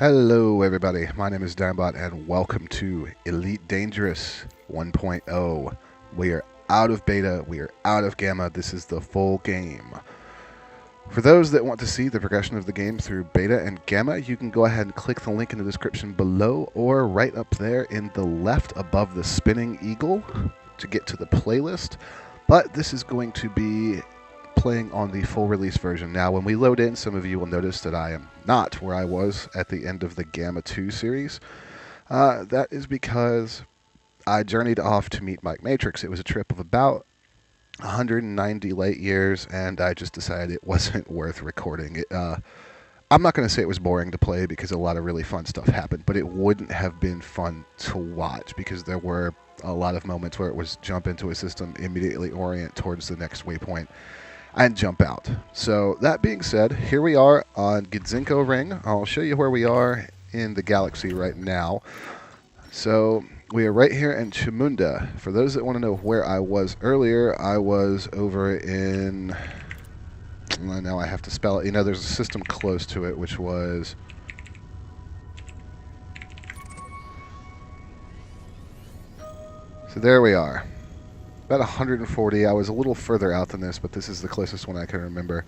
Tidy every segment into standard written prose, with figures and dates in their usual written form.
Hello everybody, my name is Digmbot and welcome to Elite Dangerous 1.0. We are out of beta, we are out of gamma, this is the full game. For those that want to see the progression of the game through beta and gamma, you can go ahead and click the link in the description below or right up there in the left above the spinning eagle to get to the playlist. But this is going to be playing on the full release version. Now when we load in, some of you will notice that I am not where I was at the end of the Gamma 2 series. That is because I journeyed off to meet Mike Matrix. It was a trip of about 190 light years, and I just decided it wasn't worth recording. I'm not going to say it was boring to play because a lot of really fun stuff happened, but it wouldn't have been fun to watch because there were a lot of moments where it was jump into a system, immediately orient towards the next waypoint, and jump out. So that being said, here we are on Gidzinko Ring. I'll show you where we are in the galaxy right now. So we are right here in Chamunda. For those that want to know where I was earlier, I was over in... Now I have to spell it. You know, there's a system close to it, which was... So there we are. About 140. I was a little further out than this, but this is the closest one I can remember.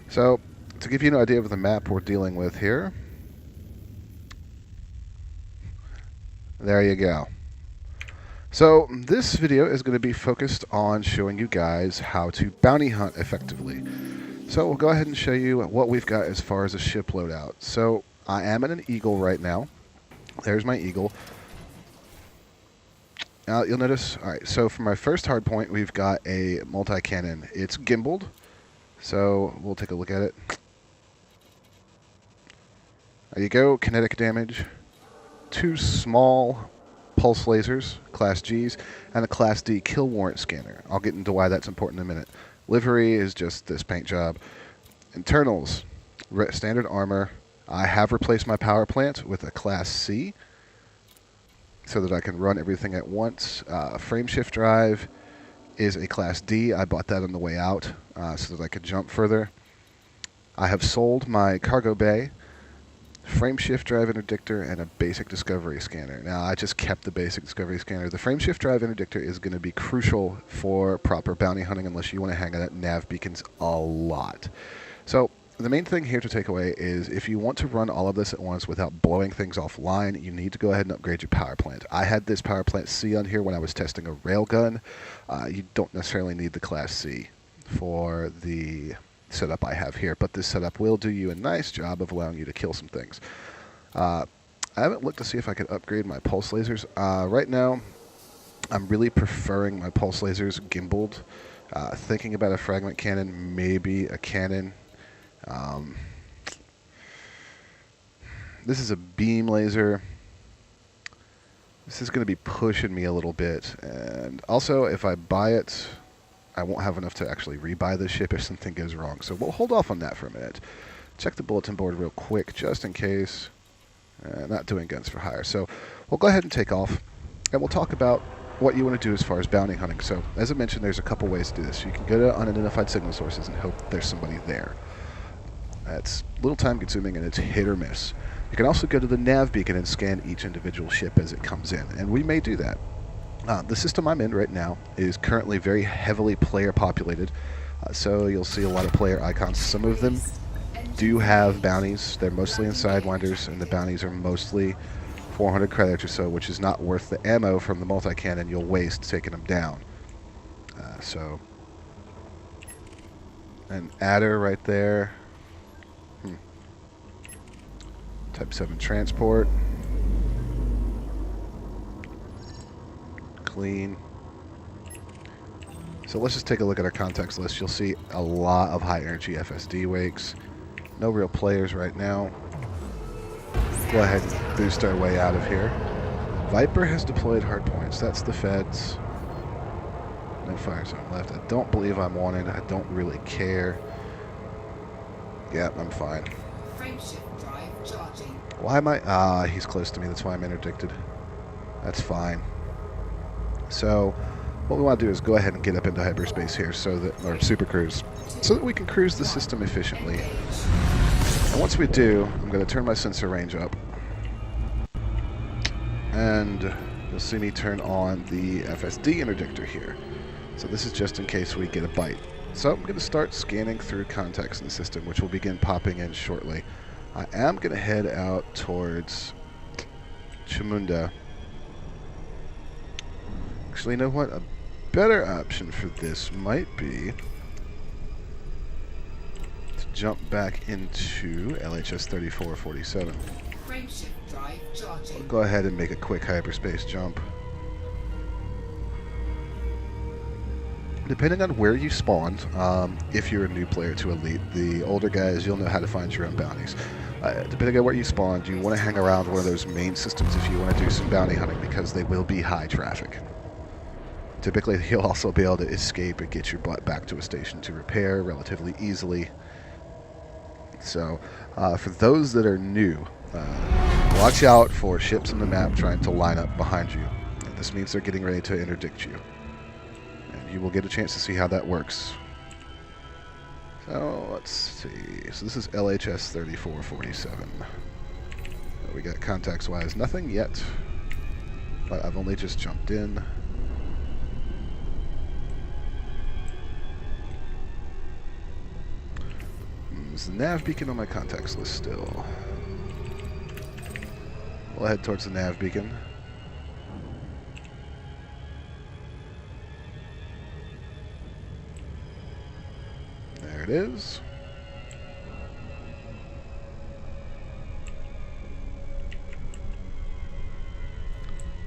So, to give you an idea of the map we're dealing with here, there you go. So, this video is going to be focused on showing you guys how to bounty hunt effectively. So, we'll go ahead and show you what we've got as far as a ship loadout. So, I am in an Eagle right now. There's my Eagle. You'll notice, alright, so for my first hard point, we've got a multi-cannon. It's gimbaled, so we'll take a look at it. There you go, kinetic damage. 2 small pulse lasers, Class Gs, and a Class D kill warrant scanner. I'll get into why that's important in a minute. Livery is just this paint job. Internals, standard armor. I have replaced my power plant with a Class C, so that I can run everything at once. Frame shift drive is a Class D. I bought that on the way out so that I could jump further. I have sold my cargo bay, frame shift drive interdictor, and a basic discovery scanner. Now, I just kept the basic discovery scanner. The frame shift drive interdictor is going to be crucial for proper bounty hunting unless you want to hang out at nav beacons a lot. So, the main thing here to take away is if you want to run all of this at once without blowing things offline, you need to go ahead and upgrade your power plant. I had this power plant C on here when I was testing a railgun. You don't necessarily need the Class C for the setup I have here, but this setup will do you a nice job of allowing you to kill some things. I haven't looked to see if I could upgrade my pulse lasers. Right now, I'm really preferring my pulse lasers gimbaled. Thinking about a fragment cannon, maybe a cannon. This is a beam laser. This is going to be pushing me a little bit, and also if I buy it, I won't have enough to actually rebuy the ship if something goes wrong, so we'll hold off on that for a minute. Check the bulletin board real quick just in case. Not doing guns for hire, so we'll go ahead and take off, and we'll talk about what you want to do as far as bounty hunting. So as I mentioned, there's a couple ways to do this. You can go to unidentified signal sources and hope there's somebody there. It's a little time consuming and it's hit or miss. You can also go to the nav beacon and scan each individual ship as it comes in, and we may do that. The system I'm in right now is currently very heavily player populated, so you'll see a lot of player icons. Some of them do have bounties. They're mostly in Sidewinders, and the bounties are mostly 400 credits or so, which is not worth the ammo from the multi-cannon you'll waste taking them down. So, an adder right there. Type 7 transport. Clean. So let's just take a look at our contacts list. You'll see a lot of high energy FSD wakes. No real players right now. Go ahead and boost our way out of here. Viper has deployed hardpoints. That's the feds. No fire zone left. I don't believe I'm wanted. I don't really care. Yeah, I'm fine. Why am I... he's close to me. That's why I'm interdicted. That's fine. So, what we want to do is go ahead and get up into hyperspace here, so that, or super cruise, so that we can cruise the system efficiently. And once we do, I'm going to turn my sensor range up. And you'll see me turn on the FSD interdictor here. So this is just in case we get a bite. So I'm going to start scanning through contacts in the system, which will begin popping in shortly. I am going to head out towards Chamunda. Actually, you know what? A better option for this might be to jump back into LHS 3447. Frameshift drive charging. I'll go ahead and make a quick hyperspace jump. Depending on where you spawned, if you're a new player to Elite, the older guys, you'll know how to find your own bounties. Depending on where you spawned, you want to hang around one of those main systems if you want to do some bounty hunting, because they will be high traffic. Typically, you'll also be able to escape and get your butt back to a station to repair relatively easily. So, for those that are new, watch out for ships on the map trying to line up behind you. And this means they're getting ready to interdict you. And you will get a chance to see how that works. So, let's see. So this is LHS 3447. We got contacts-wise nothing yet. But I've only just jumped in. There's the nav beacon on my contacts list still. We'll head towards the nav beacon. There it is.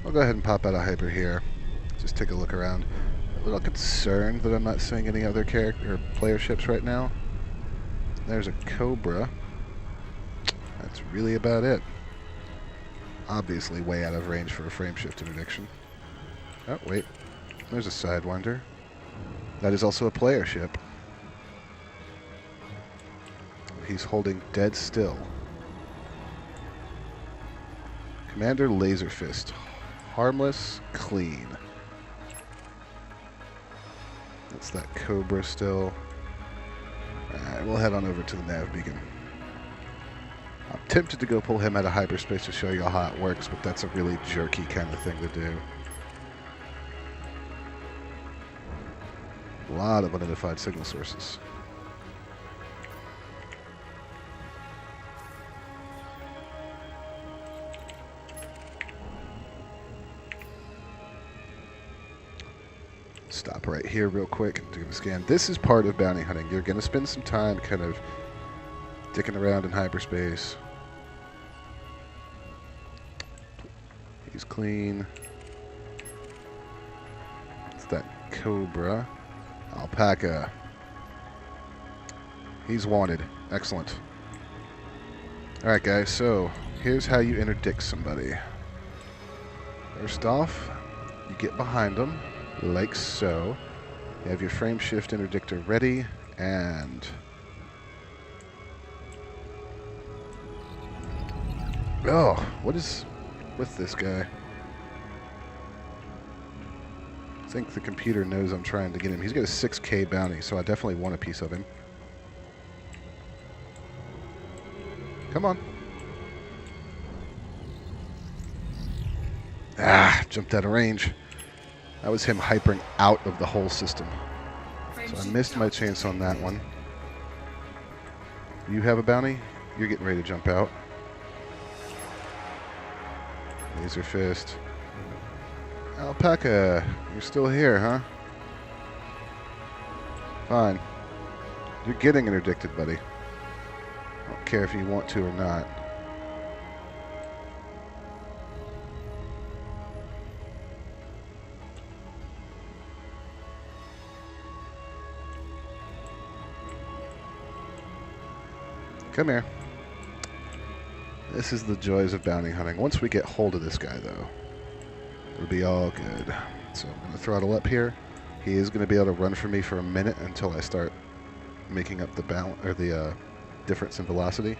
I'll go ahead and pop out a hyper here. Just take a look around. A little concerned that I'm not seeing any other character or player ships right now. There's a Cobra. That's really about it. Obviously way out of range for a frameshift interdiction. Oh, wait. There's a Sidewinder. That is also a player ship. He's holding dead still. Commander Laserfist. Harmless, clean. That's that Cobra still. Alright, we'll head on over to the nav beacon. I'm tempted to go pull him out of hyperspace to show you how it works, but that's a really jerky kind of thing to do. A lot of unidentified signal sources. Stop right here real quick and do a scan. This is part of bounty hunting. You're going to spend some time kind of dicking around in hyperspace. He's clean. It's that Cobra. Alpaca. He's wanted. Excellent. Alright guys, so here's how you interdict somebody. First off, you get behind them. Like so. You have your frame shift interdictor ready, and oh, what is with this guy? I think the computer knows I'm trying to get him. He's got a 6K bounty, so I definitely want a piece of him. Come on. Ah, jumped out of range. That was him hypering out of the whole system. So I missed my chance on that one. You have a bounty? You're getting ready to jump out. Laser fist. Alpaca, you're still here, huh? Fine. You're getting interdicted, buddy. I don't care if you want to or not. Come here. This is the joys of bounty hunting. Once we get hold of this guy, though, it'll be all good. So I'm going to throttle up here. He is going to be able to run for me for a minute until I start making up the balance or the difference in velocity.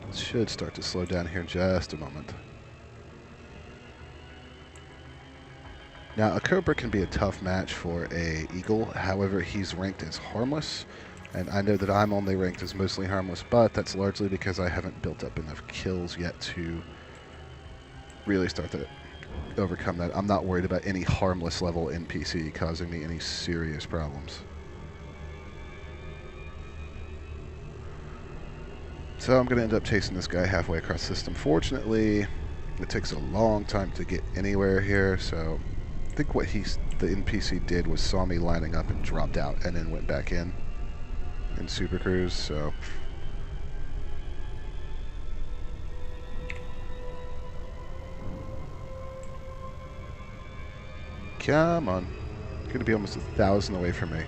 It should start to slow down here in just a moment. Now, a Cobra can be a tough match for a Eagle. However, he's ranked as harmless, and I know that I'm only ranked as mostly harmless, but that's largely because I haven't built up enough kills yet to really start to overcome that. I'm not worried about any harmless level NPC causing me any serious problems. So I'm going to end up chasing this guy halfway across the system. Fortunately, it takes a long time to get anywhere here, so I think what the NPC did was saw me lining up and dropped out and then went back in Super Cruise, so... Come on. Going to be almost 1,000 away from me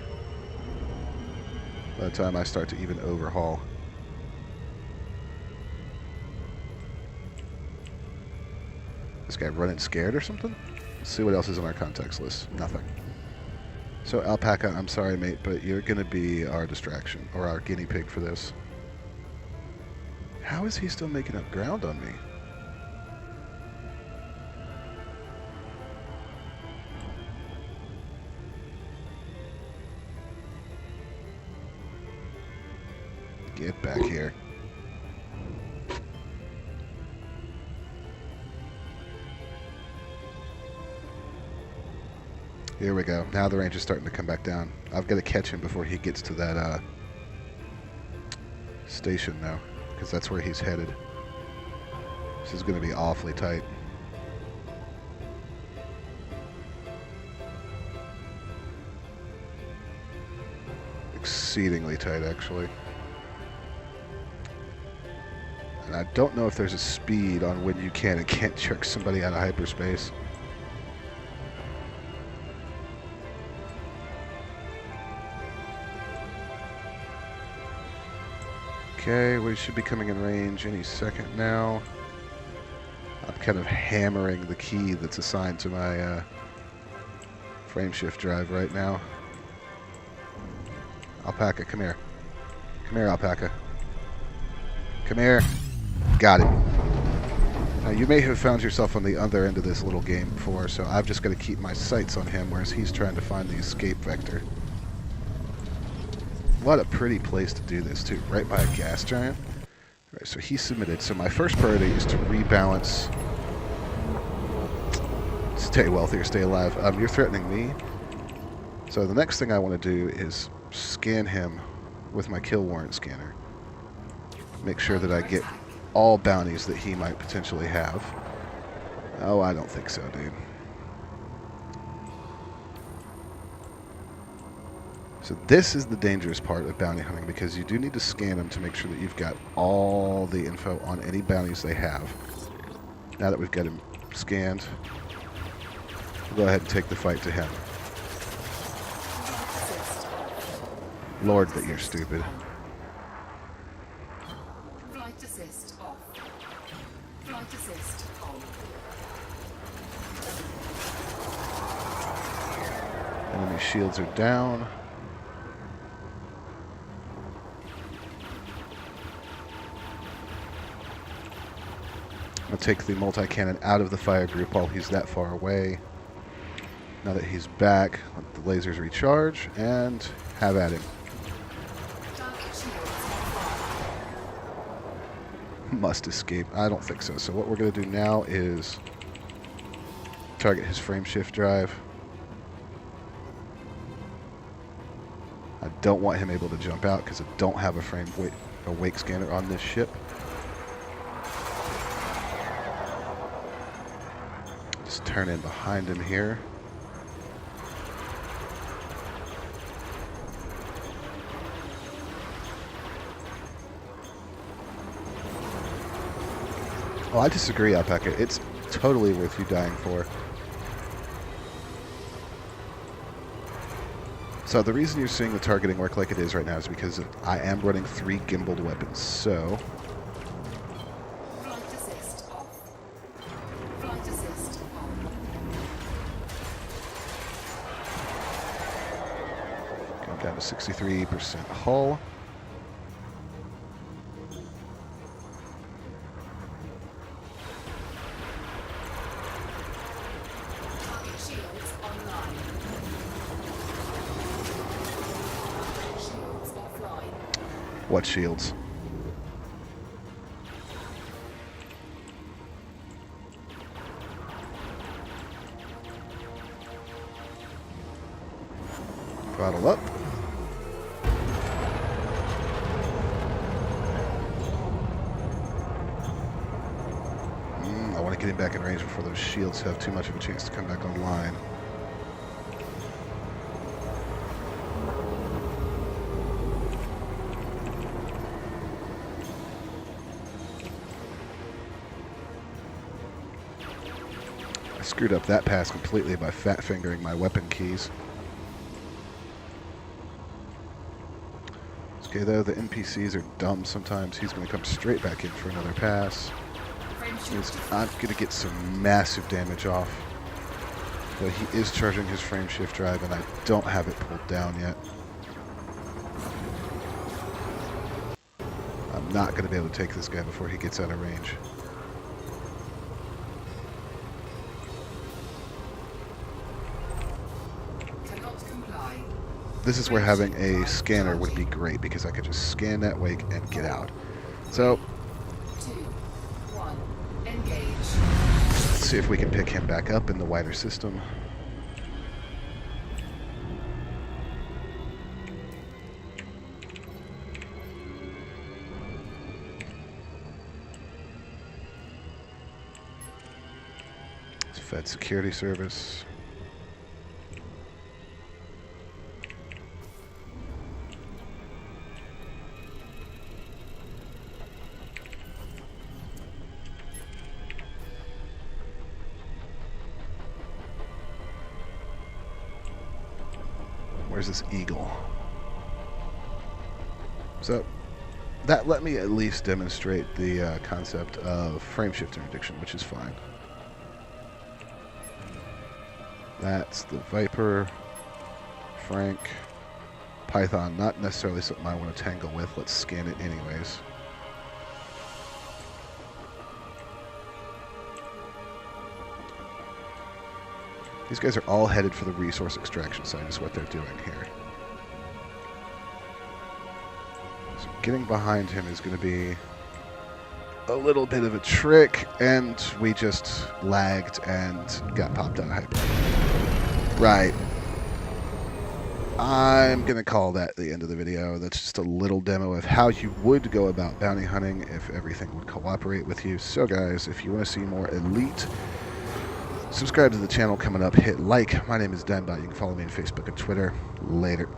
by the time I start to even overhaul. This guy running scared or something? Let's see what else is on our contacts list. Nothing. So Alpaca, I'm sorry mate, but you're going to be our distraction, or our guinea pig for this. How is he still making up ground on me? Get back here. Here we go. Now the range is starting to come back down. I've got to catch him before he gets to that station now, because that's where he's headed. This is going to be awfully tight. Exceedingly tight, actually. And I don't know if there's a speed on when you can and can't jerk somebody out of hyperspace. Okay, we should be coming in range any second now. I'm kind of hammering the key that's assigned to my frame shift drive right now. Alpaca, come here. Come here, Alpaca. Come here. Got it. Now, you may have found yourself on the other end of this little game before, so I've just got to keep my sights on him, whereas he's trying to find the escape vector. What a pretty place to do this, too. Right by a gas giant. All right, so he submitted. So my first priority is to rebalance. Stay wealthy or stay alive. You're threatening me. So the next thing I want to do is scan him with my kill warrant scanner. Make sure that I get all bounties that he might potentially have. Oh, I don't think so, dude. So this is the dangerous part of bounty hunting, because you do need to scan them to make sure that you've got all the info on any bounties they have. Now that we've got him scanned, we'll go ahead and take the fight to him. Lord, that you're stupid. Flight assist off. Flight assist on. Enemy shields are down. I'll take the multi-cannon out of the fire group while he's that far away. Now that he's back, let the lasers recharge and have at him. Must escape. I don't think so. So what we're going to do now is target his frame shift drive. I don't want him able to jump out because I don't have a wake scanner on this ship. Just turn in behind him here. Oh, I disagree, Alpaca. It's totally worth you dying for. So the reason you're seeing the targeting work like it is right now is because I am running 3 gimbaled weapons. So Flight assist off. Flight assist on. going down to 63% hull. Target shields What shields? Throttle up. I want to get him back in range before those shields have too much of a chance to come back online. I screwed up that pass completely by fat fingering my weapon keys. Okay, though, the NPCs are dumb sometimes. He's going to come straight back in for another pass. I'm going to get some massive damage off. Though he is charging his frame shift drive, and I don't have it pulled down yet. I'm not going to be able to take this guy before he gets out of range. This is where having a scanner would be great, because I could just scan that wake and get out. So, 2, 1, engage. Let's see if we can pick him back up in the wider system. It's Fed security service. Where's this eagle? So that let me at least demonstrate the concept of frame shift interdiction, which is fine. That's the Viper, Frank, Python, not necessarily something I want to tangle with. Let's scan it anyways. These guys are all headed for the resource extraction site is what they're doing here. So getting behind him is going to be a little bit of a trick, and we just lagged and got popped out of hyper. Right. I'm going to call that the end of the video. That's just a little demo of how you would go about bounty hunting if everything would cooperate with you. So guys, if you want to see more Elite, subscribe to the channel coming up, hit like. My name is Digmbot. You can follow me on Facebook and Twitter. Later.